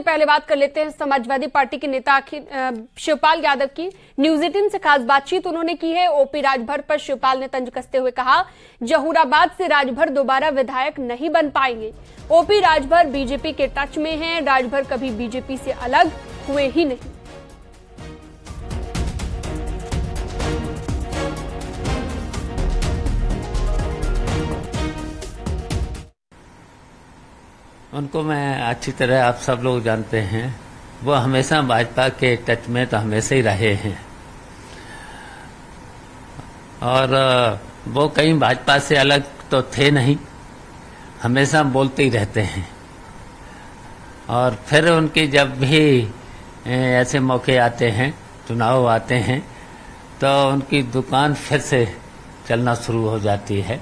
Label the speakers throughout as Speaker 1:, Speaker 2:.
Speaker 1: पहले बात कर लेते हैं समाजवादी पार्टी के नेता शिवपाल यादव की। न्यूज 18 से खास बातचीत उन्होंने की है। ओपी राजभर पर शिवपाल ने तंज कसते हुए कहा, जहूराबाद से राजभर दोबारा विधायक नहीं बन पाएंगे। ओपी राजभर बीजेपी के टच में हैं, राजभर कभी बीजेपी से अलग हुए ही नहीं।
Speaker 2: उनको मैं अच्छी तरह आप सब लोग जानते हैं, वो हमेशा भाजपा के टच में तो हमेशा ही रहे हैं और वो कहीं भाजपा से अलग तो थे नहीं, हमेशा बोलते ही रहते हैं। और फिर उनके जब भी ऐसे मौके आते हैं, चुनाव आते हैं, तो उनकी दुकान फिर से चलना शुरू हो जाती है।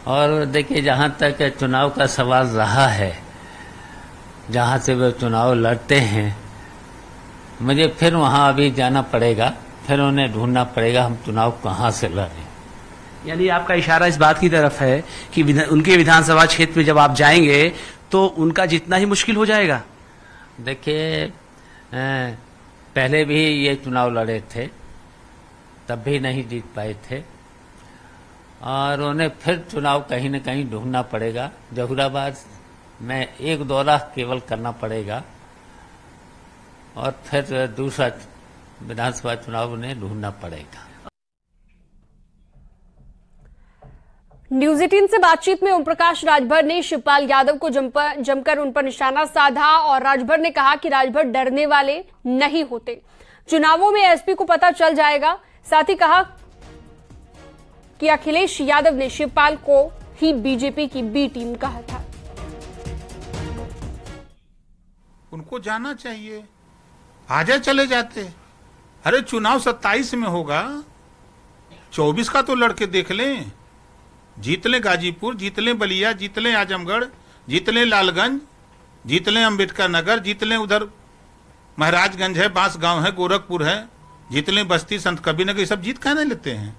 Speaker 2: और देखिए, जहाँ तक चुनाव का सवाल रहा है, जहाँ से वे चुनाव लड़ते हैं, मुझे फिर वहाँ अभी जाना पड़ेगा, फिर उन्हें ढूंढना पड़ेगा हम चुनाव कहाँ से लड़ें।
Speaker 3: यानी आपका इशारा इस बात की तरफ है कि उनके विधानसभा क्षेत्र में जब आप जाएंगे तो उनका जीतना ही मुश्किल हो जाएगा।
Speaker 2: देखिए, पहले भी ये चुनाव लड़े थे, तब भी नहीं जीत पाए थे और उन्हें फिर चुनाव कहीं न कहीं ढूंढना पड़ेगा। जहूराबाद में एक दौरा केवल करना पड़ेगा और फिर दूसरा विधानसभा चुनाव उन्हें ढूंढना पड़ेगा।
Speaker 1: न्यूज 18 से बातचीत में ओम प्रकाश राजभर ने शिवपाल यादव को जमकर उन पर निशाना साधा और राजभर ने कहा कि राजभर डरने वाले नहीं होते, चुनावों में एसपी को पता चल जाएगा। साथ ही कहा कि अखिलेश यादव ने शिवपाल को ही बीजेपी की बी टीम कहा था।
Speaker 4: उनको जाना चाहिए, आजा चले जाते। अरे चुनाव 27 में होगा, 24 का तो लड़के देख लें। जीत लें गाजीपुर, जीत लें बलिया, जीत लें आजमगढ़, जीत लें लालगंज, जीत लें अम्बेडकर नगर, जीत लें उधर महाराजगंज है, बांस गांव है, गोरखपुर है, जीत लें बस्ती, संत कबीरनगर। ये सब जीत कहने लेते हैं,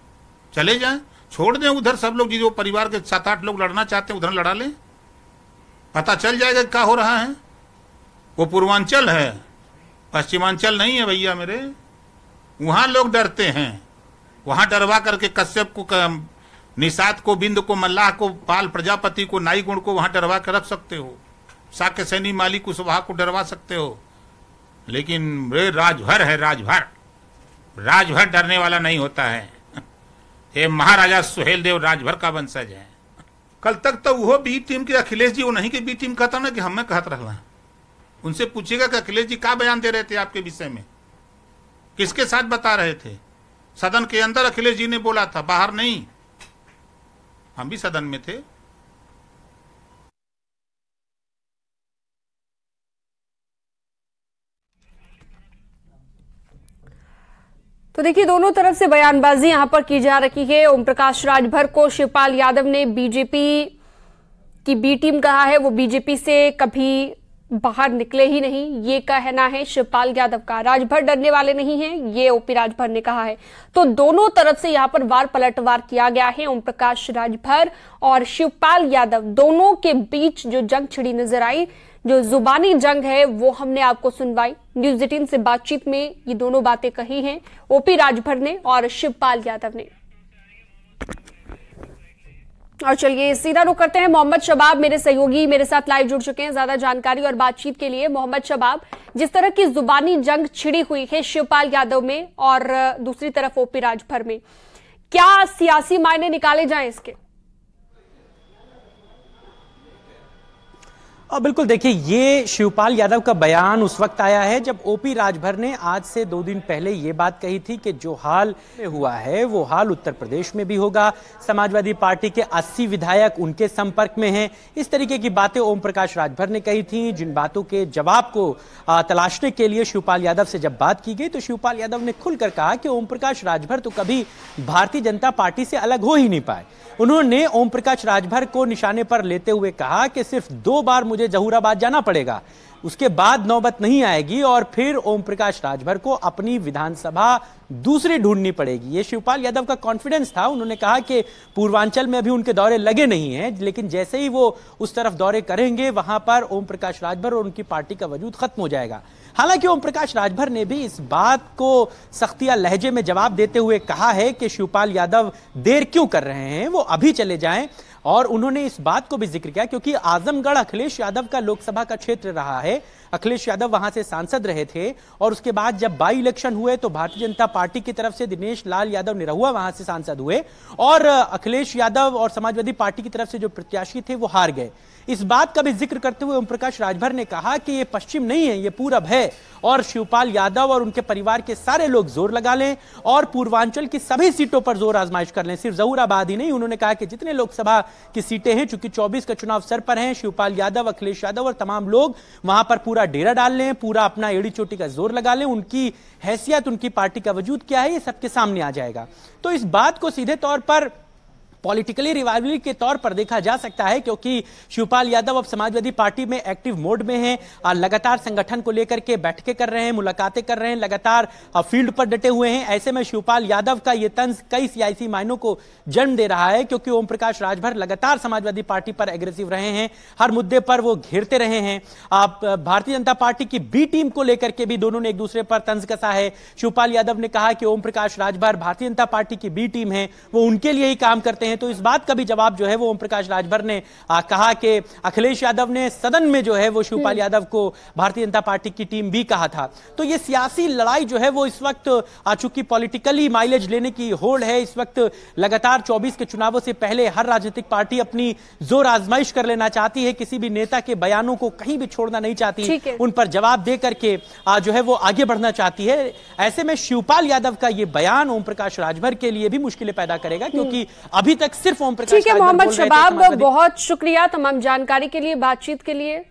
Speaker 4: चले जाएं, छोड़ दें उधर सब लोग। जो परिवार के 7-8 लोग लड़ना चाहते हैं उधर लड़ा लें, पता चल जाएगा क्या हो रहा है। वो पूर्वांचल है, पश्चिमांचल नहीं है भैया मेरे। वहां लोग डरते हैं, वहां डरवा करके कश्यप को, निषाद को, बिंद को, मल्लाह को, पाल प्रजापति को, नाई गुण को वहां डरवा कर रख सकते हो, साक्य सैनी, माली कुशवाहा को डरवा सकते हो। लेकिन रे राजभर है, राजभर डरने वाला नहीं होता है। ये महाराजा सुहेल देव राजभर का वंशज है। कल तक तो वो बी टीम के अखिलेश जी, वो नहीं कि बी टीम कहता ना कि हमें कहत रहा। उनसे पूछिएगा कि अखिलेश जी क्या बयान दे रहे थे आपके विषय में, किसके साथ बता रहे थे। सदन के अंदर अखिलेश जी ने बोला था, बाहर नहीं। हम भी सदन में थे।
Speaker 1: तो देखिए, दोनों तरफ से बयानबाजी यहां पर की जा रही है। ओम प्रकाश राजभर को शिवपाल यादव ने बीजेपी की बी टीम कहा है, वो बीजेपी से कभी बाहर निकले ही नहीं, ये कहना है शिवपाल यादव का। राजभर डरने वाले नहीं हैं, ये ओपी राजभर ने कहा है। तो दोनों तरफ से यहां पर वार पलटवार किया गया है। ओम प्रकाश राजभर और शिवपाल यादव दोनों के बीच जो जंग छिड़ी नजर आई, जो जुबानी जंग है, वो हमने आपको सुनवाई। न्यूज 18 से बातचीत में ये दोनों बातें कही हैं ओपी राजभर ने और शिवपाल यादव ने। और चलिए सीधा रुख करते हैं। मोहम्मद शबाब मेरे सहयोगी मेरे साथ लाइव जुड़ चुके हैं ज्यादा जानकारी और बातचीत के लिए। मोहम्मद शबाब, जिस तरह की जुबानी जंग छिड़ी हुई है शिवपाल यादव में और दूसरी तरफ ओपी राजभर में, क्या सियासी मायने निकाले जाएं इसके?
Speaker 5: बिल्कुल, देखिए, ये शिवपाल यादव का बयान उस वक्त आया है जब ओपी राजभर ने आज से 2 दिन पहले ये बात कही थी कि जो हाल में हुआ है वो हाल उत्तर प्रदेश में भी होगा। समाजवादी पार्टी के 80 विधायक उनके संपर्क में हैं। इस तरीके की बातें ओम प्रकाश राजभर ने कही थी, जिन बातों के जवाब को तलाशने के लिए शिवपाल यादव से जब बात की गई तो शिवपाल यादव ने खुलकर कहा कि ओम प्रकाश राजभर तो कभी भारतीय जनता पार्टी से अलग हो ही नहीं पाए। उन्होंने ओम प्रकाश राजभर को निशाने पर लेते हुए कहा कि सिर्फ 2 बार मुझे जहूराबाद जाना पड़ेगा, उसके बाद नौबत नहीं आएगी और फिर ओम प्रकाश राजभर को अपनी विधानसभा दूसरी ढूंढनी पड़ेगी। ये शिवपाल यादव का कॉन्फिडेंस था। उन्होंने कहा कि पूर्वांचल में अभी उनके दौरे लगे नहीं हैं, लेकिन जैसे ही वो उस तरफ दौरे करेंगे वहां पर ओम प्रकाश राजभर और उनकी पार्टी का वजूद खत्म हो जाएगा। हालांकि ओम प्रकाश राजभर ने भी इस बात को सख्तिया लहजे में जवाब देते हुए कहा है कि शिवपाल यादव देर क्यों कर रहे हैं, वो अभी चले जाएं। और उन्होंने इस बात को भी जिक्र किया क्योंकि आजमगढ़ अखिलेश यादव का लोकसभा का क्षेत्र रहा है। अखिलेश यादव वहां से सांसद रहे थे और उसके बाद जब बाई इलेक्शन हुए तो भारतीय जनता पार्टी की तरफ से दिनेश लाल यादव निरहुआ वहां से सांसद हुए और अखिलेश यादव और समाजवादी पार्टी की तरफ से जो प्रत्याशी थे वो हार गए। इस बात का भी जिक्र करते हुए ओम प्रकाश राजभर ने कहा कि ये पश्चिम नहीं है, ये पूरब है और शिवपाल यादव और उनके परिवार के सारे लोग जोर लगा लें और पूर्वांचल की सभी सीटों पर जोर आजमाइश कर लें, सिर्फ जहूराबाद ही नहीं। उन्होंने कहा कि जितने लोकसभा की सीटें हैं, चूंकि 24 का चुनाव सर पर हैं, शिवपाल यादव, अखिलेश यादव और तमाम लोग वहां पर पूरा डेरा डाल लें, पूरा अपना एड़ी चोटी का जोर लगा लें, उनकी हैसियत, उनकी पार्टी का वजूद क्या है, ये सबके सामने आ जाएगा। तो इस बात को सीधे तौर पर पॉलिटिकली रिवाइवल के तौर पर देखा जा सकता है क्योंकि शिवपाल यादव अब समाजवादी पार्टी में एक्टिव मोड में हैं, लगातार संगठन को लेकर के बैठकें कर रहे हैं, मुलाकातें कर रहे हैं, लगातार फील्ड पर डटे हुए हैं। ऐसे में शिवपाल यादव का ये तंज कई सियासी मायनों को जन्म दे रहा है क्योंकि ओम प्रकाश राजभर लगातार समाजवादी पार्टी पर एग्रेसिव रहे हैं, हर मुद्दे पर वो घेरते रहे हैं। भारतीय जनता पार्टी की बी टीम को लेकर के भी दोनों ने एक दूसरे पर तंज कसा है। शिवपाल यादव ने कहा कि ओम प्रकाश राजभर भारतीय जनता पार्टी की बी टीम है, वो उनके लिए ही काम करते हैं। तो इस बात का भी जवाब जो है वो ओम प्रकाश राजभर ने कहा कि अखिलेश यादव ने सदन में जो है वो शिवपाल यादव को भारतीय जनता पार्टी की टीम भी कहा था। तो ये सियासी लड़ाई जो है वो इस वक्त चूंकि पॉलिटिकली माइलेज लेने की होड़ है, इस वक्त लगातार 24 के चुनावों से पहले हर राजनीतिक पार्टी अपनी जोर आजमाइश कर लेना चाहती है, किसी भी नेता के बयानों को कहीं भी छोड़ना नहीं चाहती, उन पर जवाब दे करके जो है वो आगे बढ़ना चाहती है। ऐसे में शिवपाल यादव का ये बयान ओम प्रकाश राजभर के लिए भी मुश्किलें पैदा करेगा क्योंकि अभी तक सिर्फ ओम प्रकाश।
Speaker 1: ठीक है मोहम्मद शबाब, बहुत शुक्रिया तमाम जानकारी के लिए, बातचीत के लिए।